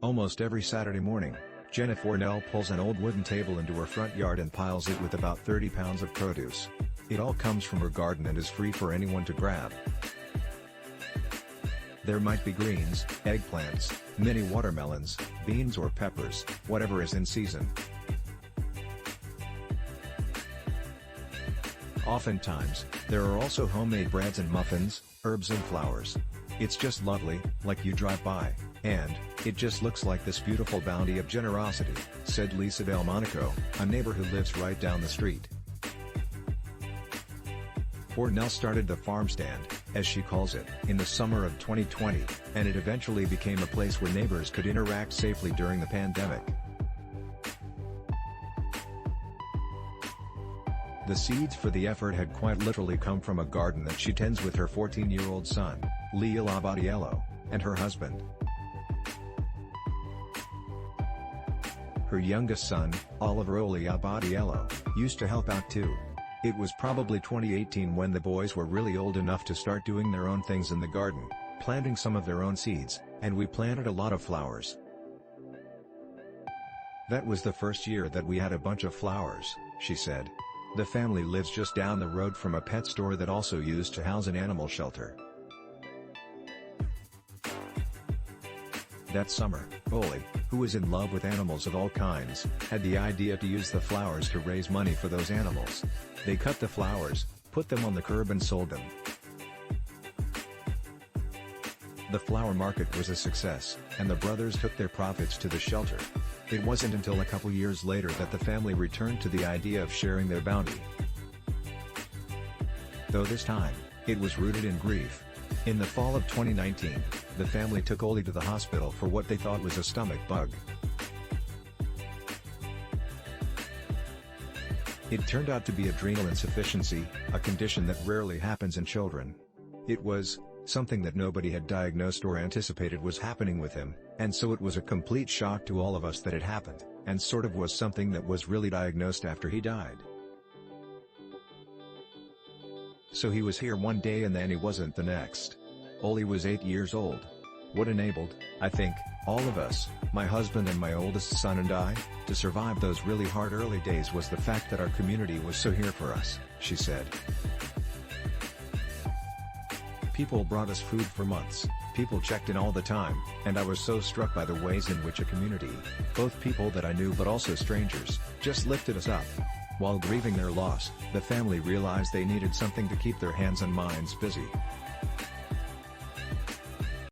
Almost every Saturday morning, Jenna Fournel pulls an old wooden table into her front yard and piles it with about 30 pounds of produce. It all comes from her garden and is free for anyone to grab. There might be greens, eggplants, mini watermelons, beans or peppers, whatever is in season. Oftentimes, there are also homemade breads and muffins, herbs and flowers. It's just lovely, like you drive by, and it just looks like this beautiful bounty of generosity, said Lisa Delmonico, a neighbor who lives right down the street. Fournel started the farm stand, as she calls it, in the summer of 2020, and it eventually became a place where neighbors could interact safely during the pandemic. The seeds for the effort had quite literally come from a garden that she tends with her 14-year-old son, Leal Abbatiello, and her husband. Her youngest son, Leal Abbatiello, used to help out too. It was probably 2018 when the boys were really old enough to start doing their own things in the garden, planting some of their own seeds, and we planted a lot of flowers. That was the first year that we had a bunch of flowers, she said. The family lives just down the road from a pet store that also used to house an animal shelter. That summer, Oli, who is in love with animals of all kinds, had the idea to use the flowers to raise money for those animals. They cut the flowers, put them on the curb and sold them. The flower market was a success, and the brothers took their profits to the shelter. It wasn't until a couple years later that the family returned to the idea of sharing their bounty. Though this time, it was rooted in grief. In the fall of 2019, the family took Oli to the hospital for what they thought was a stomach bug. It turned out to be adrenal insufficiency, a condition that rarely happens in children. It was something that nobody had diagnosed or anticipated was happening with him, and so it was a complete shock to all of us that it happened, and sort of was something that was really diagnosed after he died. So he was here one day and then he wasn't the next. Oli was 8 years old. What enabled, I think, all of us, my husband and my oldest son and I, to survive those really hard early days was the fact that our community was so here for us, she said. People brought us food for months, people checked in all the time, and I was so struck by the ways in which a community, both people that I knew but also strangers, just lifted us up. While grieving their loss, the family realized they needed something to keep their hands and minds busy.